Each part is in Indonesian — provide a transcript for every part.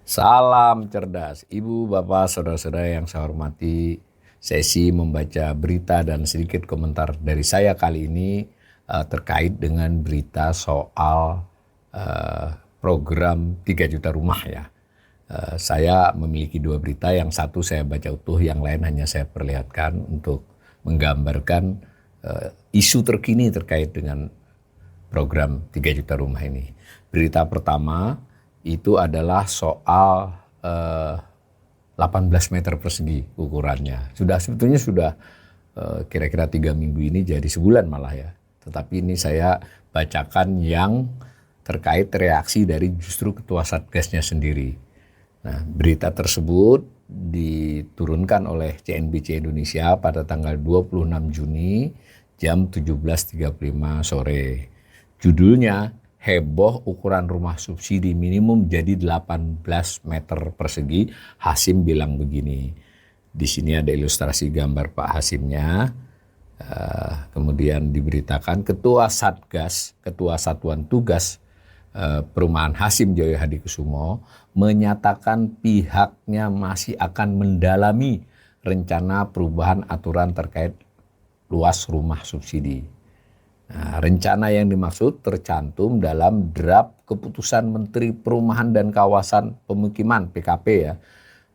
Salam cerdas, Ibu, Bapak, Saudara-saudara yang saya hormati. Sesi membaca berita dan sedikit komentar dari saya kali ini terkait dengan berita soal program 3 juta rumah ya. Saya memiliki 2 berita, yang satu saya baca utuh, yang lain hanya saya perlihatkan untuk menggambarkan isu terkini terkait dengan program 3 juta rumah ini. Berita pertama itu adalah soal 18 meter persegi ukurannya. Sebetulnya sudah kira-kira 3 minggu ini, jadi sebulan malah ya. Tetapi ini saya bacakan yang terkait reaksi dari justru Ketua Satgasnya sendiri. Nah, berita tersebut diturunkan oleh CNBC Indonesia pada tanggal 26 Juni jam 17.35 sore. Judulnya, heboh ukuran rumah subsidi minimum jadi 18 meter persegi. Hasim bilang begini. Di sini ada ilustrasi gambar Pak Hasimnya. Kemudian diberitakan Ketua Satgas, Ketua Satuan Tugas Perumahan Hasim Joyo Hadikusumo menyatakan pihaknya masih akan mendalami rencana perubahan aturan terkait luas rumah subsidi. Nah, rencana yang dimaksud tercantum dalam draft keputusan Menteri Perumahan dan Kawasan Pemukiman PKP ya,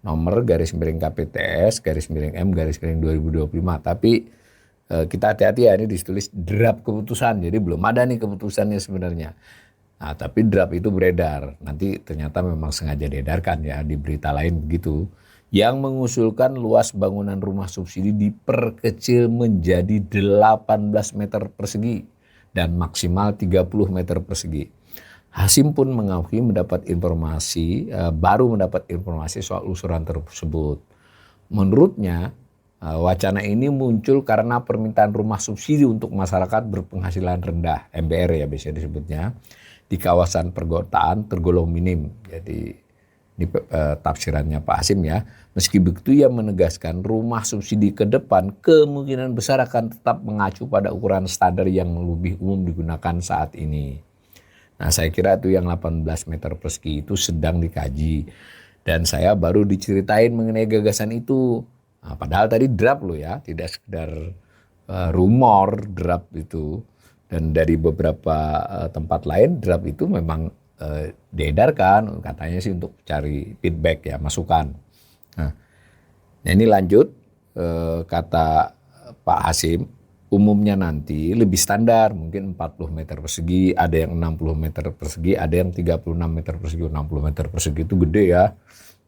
nomor _MGM_M_2025. Tapi kita hati-hati ya, ini ditulis draft keputusan, jadi belum ada nih keputusannya sebenarnya. Nah, tapi draft itu beredar, nanti ternyata memang sengaja diedarkan ya, di berita lain begitu. Yang mengusulkan luas bangunan rumah subsidi diperkecil menjadi 18 meter persegi dan maksimal 30 meter persegi. Hasim pun mengakui baru mendapat informasi soal usulan tersebut. Menurutnya, wacana ini muncul karena permintaan rumah subsidi untuk masyarakat berpenghasilan rendah, MBR ya biasa disebutnya, di kawasan perkotaan tergolong minim. Jadi ini tafsirannya Pak Hasim ya. Meski begitu, ia menegaskan rumah subsidi ke depan kemungkinan besar akan tetap mengacu pada ukuran standar yang lebih umum digunakan saat ini. Nah, saya kira itu yang 18 meter persegi itu sedang dikaji. Dan saya baru diceritain mengenai gagasan itu. Nah, padahal tadi draft loh ya, tidak sekedar rumor draft itu. Dan dari beberapa tempat lain draft itu memang diedarkan, katanya sih untuk cari feedback ya, masukan. Nah, ini lanjut, kata Pak Hasim, umumnya nanti lebih standar, mungkin 40 meter persegi, ada yang 60 meter persegi, ada yang 36 meter persegi, 60 meter persegi itu gede ya.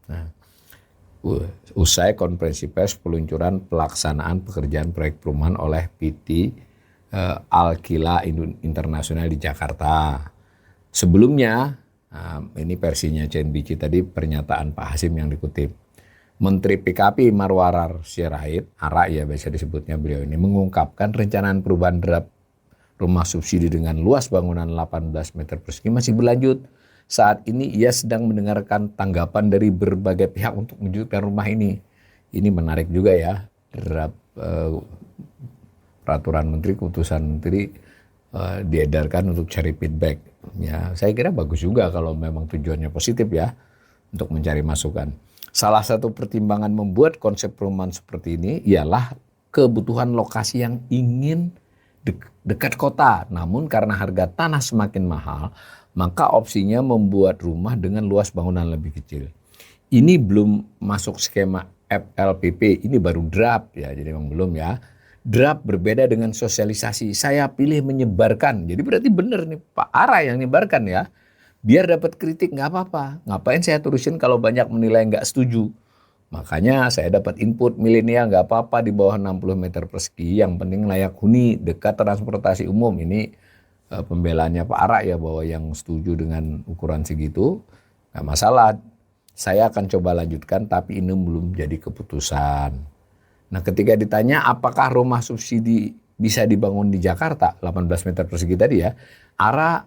Nah, usai konferensi pers peluncuran pelaksanaan pekerjaan proyek perumahan oleh PT Alkila Internasional di Jakarta. Sebelumnya, ini versinya CNBC tadi, pernyataan Pak Hasim yang dikutip. Menteri PKP Marwarar Sirait, ARA ya biasa disebutnya beliau ini, mengungkapkan rencanaan perubahan draft rumah subsidi dengan luas bangunan 18 meter persegi masih berlanjut. Saat ini ia sedang mendengarkan tanggapan dari berbagai pihak untuk mewujudkan rumah ini. Ini menarik juga ya, draft peraturan menteri, keputusan menteri diedarkan untuk cari feedback. Ya, saya kira bagus juga kalau memang tujuannya positif ya, untuk mencari masukan. Salah satu pertimbangan membuat konsep perumahan seperti ini ialah kebutuhan lokasi yang ingin dekat kota. Namun karena harga tanah semakin mahal, maka opsinya membuat rumah dengan luas bangunan lebih kecil. Ini belum masuk skema FLPP, ini baru draft ya, jadi memang belum ya. Draft berbeda dengan sosialisasi. Saya pilih menyebarkan. Jadi berarti benar nih Pak Ara yang menyebarkan ya. Biar dapat kritik nggak apa-apa. Ngapain saya tulisin kalau banyak menilai nggak setuju. Makanya saya dapat input milenial nggak apa-apa di bawah 60 meter persegi. Yang penting layak huni, dekat transportasi umum. Ini pembelaannya Pak Ara ya, bahwa yang setuju dengan ukuran segitu nggak masalah. Saya akan coba lanjutkan, tapi ini belum jadi keputusan. Nah, ketika ditanya apakah rumah subsidi bisa dibangun di Jakarta 18 meter persegi tadi ya, Ara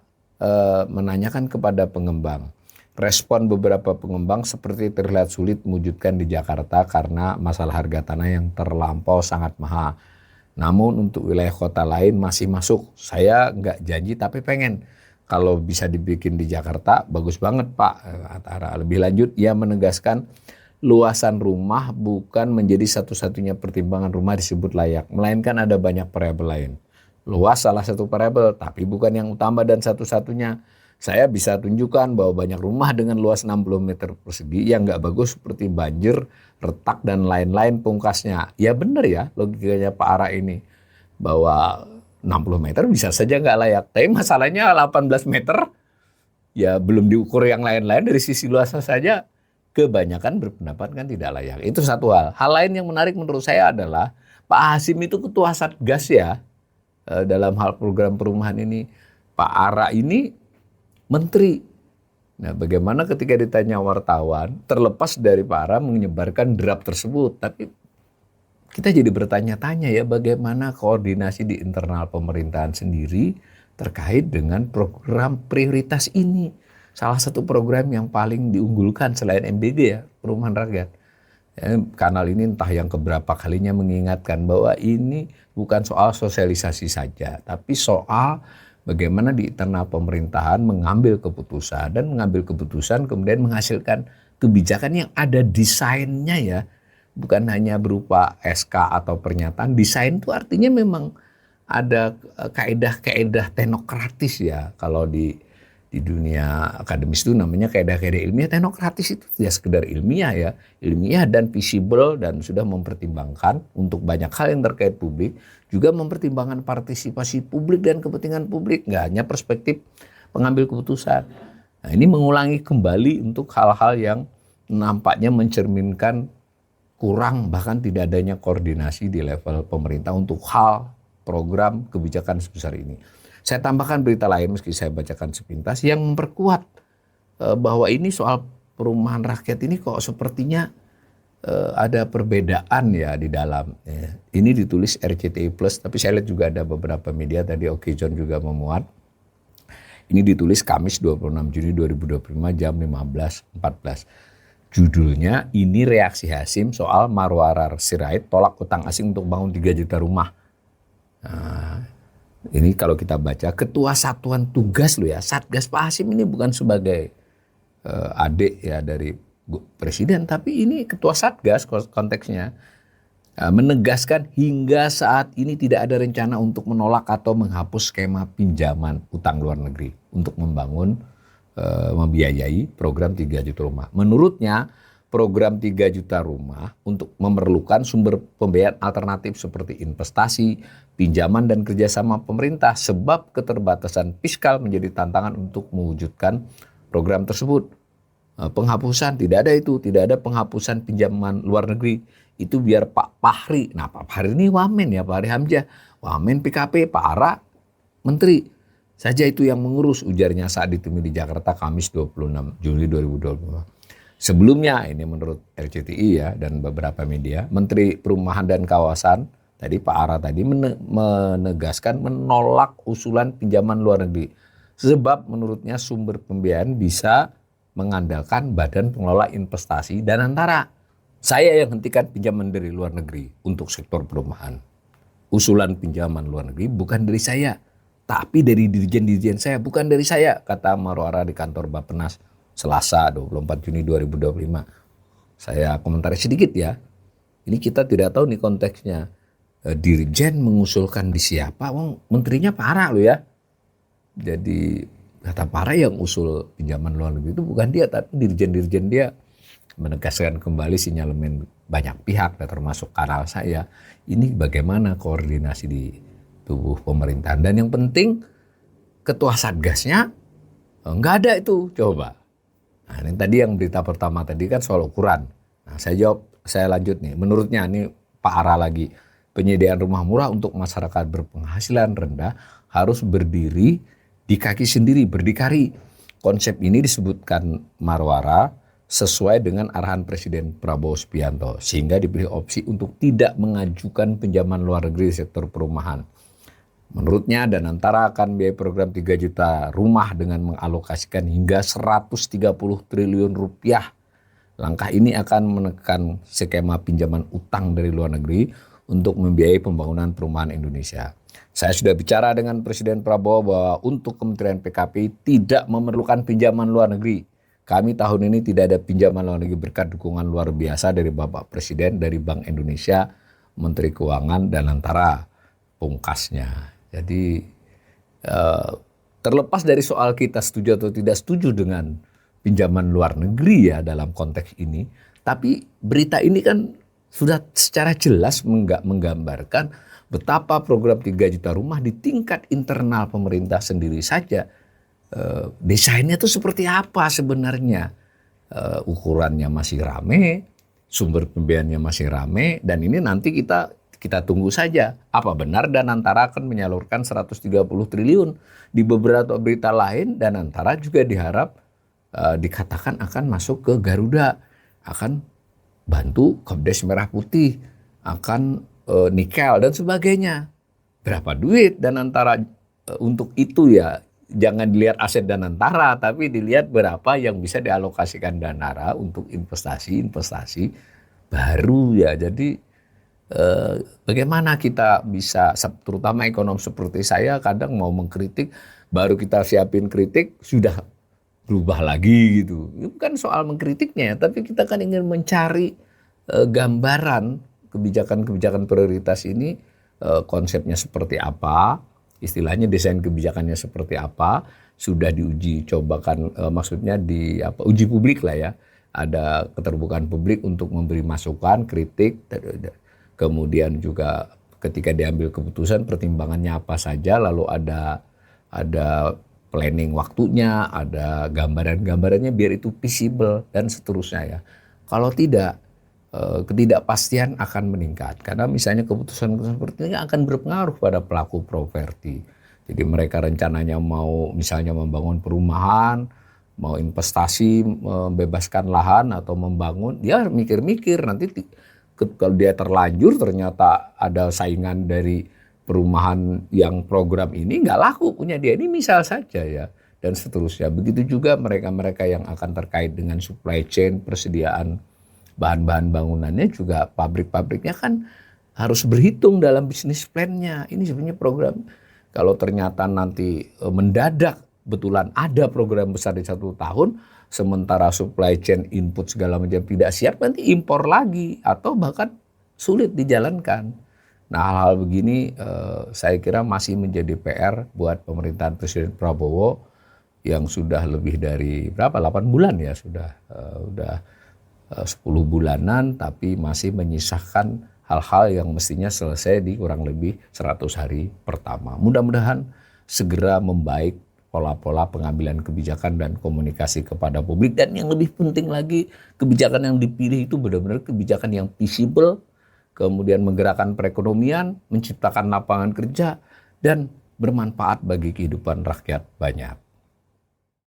menanyakan kepada pengembang. Respon beberapa pengembang seperti terlihat sulit mewujudkan di Jakarta karena masalah harga tanah yang terlampau sangat mahal. Namun untuk wilayah kota lain masih masuk. Saya nggak janji tapi pengen. Kalau bisa dibikin di Jakarta, bagus banget Pak, kata Ara. Lebih lanjut, ia menegaskan luasan rumah bukan menjadi satu-satunya pertimbangan rumah disebut layak. Melainkan ada banyak variabel lain. Luas salah satu variabel, tapi bukan yang utama dan satu-satunya. Saya bisa tunjukkan bahwa banyak rumah dengan luas 60 meter persegi yang nggak bagus seperti banjir, retak, dan lain-lain pungkasnya. Ya benar ya logikanya Pak Ara ini. Bahwa 60 meter bisa saja nggak layak. Tapi masalahnya 18 meter ya belum diukur yang lain-lain dari sisi luasnya saja. Kebanyakan berpendapat kan tidak layak. Itu satu hal. Hal lain yang menarik menurut saya adalah Pak Hasim itu ketua Satgas ya. Dalam hal program perumahan ini. Pak Ara ini menteri. Nah, bagaimana ketika ditanya wartawan, terlepas dari Pak Ara menyebarkan draft tersebut, tapi kita jadi bertanya-tanya ya bagaimana koordinasi di internal pemerintahan sendiri terkait dengan program prioritas ini. Salah satu program yang paling diunggulkan selain MBG ya, Perumahan Rakyat. Ya, kanal ini entah yang keberapa kalinya mengingatkan bahwa ini bukan soal sosialisasi saja, tapi soal bagaimana di internal pemerintahan mengambil keputusan dan mengambil keputusan kemudian menghasilkan kebijakan yang ada desainnya ya. Bukan hanya berupa SK atau pernyataan. Desain itu artinya memang ada kaedah-kaedah teknokratis ya. Kalau di dunia akademis itu namanya kaedah-kaedah ilmiah. Teknokratis itu tidak sekedar ilmiah ya. Ilmiah dan visible dan sudah mempertimbangkan untuk banyak hal yang terkait publik. Juga mempertimbangkan partisipasi publik dan kepentingan publik. Nggak hanya perspektif pengambil keputusan. Nah, ini mengulangi kembali untuk hal-hal yang nampaknya mencerminkan kurang bahkan tidak adanya koordinasi di level pemerintah untuk hal program kebijakan sebesar ini. Saya tambahkan berita lain meski saya bacakan sepintas yang memperkuat bahwa ini soal perumahan rakyat ini kok sepertinya ada perbedaan ya di dalam. Ini ditulis RCTI Plus, tapi saya lihat juga ada beberapa media tadi Oke John juga memuat. Ini ditulis Kamis 26 Juni 2025 jam 15.14. Judulnya ini reaksi Hasim soal Marwarar Sirait tolak utang asing untuk bangun 3 juta rumah. Nah, ini kalau kita baca ketua satuan tugas loh ya, Satgas Pak Hasim ini bukan sebagai adik ya dari presiden, tapi ini ketua Satgas konteksnya. Menegaskan hingga saat ini tidak ada rencana untuk menolak atau menghapus skema pinjaman utang luar negeri untuk membiayai program 3 juta rumah. Menurutnya program 3 juta rumah untuk memerlukan sumber pembiayaan alternatif seperti investasi, pinjaman dan kerjasama pemerintah sebab keterbatasan fiskal menjadi tantangan untuk mewujudkan program tersebut. Penghapusan tidak ada itu, tidak ada penghapusan pinjaman luar negeri. Itu biar Pak Fahri. Nah Pak Fahri ini wamen ya, Pak Fahri Hamzah. Wamen PKP, Pak Ara menteri. Saja itu yang mengurus, ujarnya saat ditemui di Jakarta Kamis 26 Juli 2022. Sebelumnya ini menurut RCTI ya dan beberapa media, Menteri Perumahan dan Kawasan tadi Pak Ara tadi menegaskan menolak usulan pinjaman luar negeri. Sebab menurutnya sumber pembiayaan bisa mengandalkan Badan Pengelola Investasi dan Antara. Saya yang hentikan pinjaman dari luar negeri untuk sektor perumahan. Usulan pinjaman luar negeri bukan dari saya. Tapi dari dirjen-dirjen saya, bukan dari saya, kata Marwara di kantor Bappenas Selasa 24 Juni 2025. Saya komentari sedikit ya. Ini kita tidak tahu nih konteksnya. Dirjen mengusulkan di siapa? Menterinya Pak Ara loh ya. Jadi kata Pak Ara yang usul pinjaman luar negeri itu bukan dia, tapi dirjen-dirjen dia menegaskan kembali sinyalemen banyak pihak, termasuk kanal saya. Ini bagaimana koordinasi di tubuh pemerintahan. Dan yang penting ketua satgasnya nggak ada itu, coba. Nah ini tadi yang berita pertama tadi kan soal ukuran. Nah saya lanjut nih. Menurutnya ini Pak Ara lagi, penyediaan rumah murah untuk masyarakat berpenghasilan rendah harus berdiri di kaki sendiri, berdikari. Konsep ini disebutkan Marwara sesuai dengan arahan Presiden Prabowo Subianto, sehingga dipilih opsi untuk tidak mengajukan pinjaman luar negeri di sektor perumahan. Menurutnya Danantara akan biaya program 3 juta rumah dengan mengalokasikan hingga 130 triliun rupiah. Langkah ini akan menekan skema pinjaman utang dari luar negeri untuk membiayai pembangunan perumahan Indonesia. Saya sudah bicara dengan Presiden Prabowo bahwa untuk Kementerian PKP tidak memerlukan pinjaman luar negeri. Kami tahun ini tidak ada pinjaman luar negeri berkat dukungan luar biasa dari Bapak Presiden, dari Bank Indonesia, Menteri Keuangan, dan antara pungkasnya. Jadi terlepas dari soal kita setuju atau tidak setuju dengan pinjaman luar negeri ya dalam konteks ini, tapi berita ini kan sudah secara jelas menggambarkan betapa program 3 juta rumah di tingkat internal pemerintah sendiri saja desainnya itu seperti apa sebenarnya. Ukurannya masih rame, sumber pembiayaannya masih rame, dan ini nanti kita tunggu saja apa benar Danantara akan menyalurkan 130 triliun. Di beberapa berita lain Danantara juga diharap dikatakan akan masuk ke Garuda, akan bantu Kopdes Merah Putih, akan nikel dan sebagainya. Berapa duit Danantara untuk itu ya? Jangan dilihat aset Danantara, tapi dilihat berapa yang bisa dialokasikan Danantara untuk investasi baru ya. Jadi bagaimana kita bisa, terutama ekonom seperti saya kadang mau mengkritik, baru kita siapin kritik sudah berubah lagi gitu. Ini bukan soal mengkritiknya, tapi kita kan ingin mencari gambaran kebijakan-kebijakan prioritas ini konsepnya seperti apa, istilahnya desain kebijakannya seperti apa, sudah diuji cobakan, maksudnya uji publik lah ya, ada keterbukaan publik untuk memberi masukan, kritik, kemudian juga ketika diambil keputusan pertimbangannya apa saja, lalu ada planning waktunya, ada gambarannya biar itu visible dan seterusnya ya. Kalau tidak, ketidakpastian akan meningkat karena misalnya keputusan seperti ini akan berpengaruh pada pelaku properti. Jadi mereka rencananya mau misalnya membangun perumahan, mau investasi, membebaskan lahan atau membangun, dia mikir-mikir nanti kalau dia terlanjur ternyata ada saingan dari perumahan yang program ini nggak laku punya dia, ini misal saja ya, dan seterusnya. Begitu juga mereka-mereka yang akan terkait dengan supply chain, persediaan bahan-bahan bangunannya juga, pabrik-pabriknya kan harus berhitung dalam bisnis plan-nya. Ini sebenarnya program, kalau ternyata nanti mendadak betulan ada program besar di 1 tahun, sementara supply chain input segala macam tidak siap, nanti impor lagi atau bahkan sulit dijalankan. Nah, hal-hal begini saya kira masih menjadi PR buat pemerintahan Presiden Prabowo yang sudah lebih dari 8 bulan ya, sudah 10 bulanan, tapi masih menyisakan hal-hal yang mestinya selesai di kurang lebih 100 hari pertama. Mudah-mudahan segera membaik pola-pola pengambilan kebijakan dan komunikasi kepada publik, dan yang lebih penting lagi kebijakan yang dipilih itu benar-benar kebijakan yang visible, kemudian menggerakkan perekonomian, menciptakan lapangan kerja, dan bermanfaat bagi kehidupan rakyat banyak.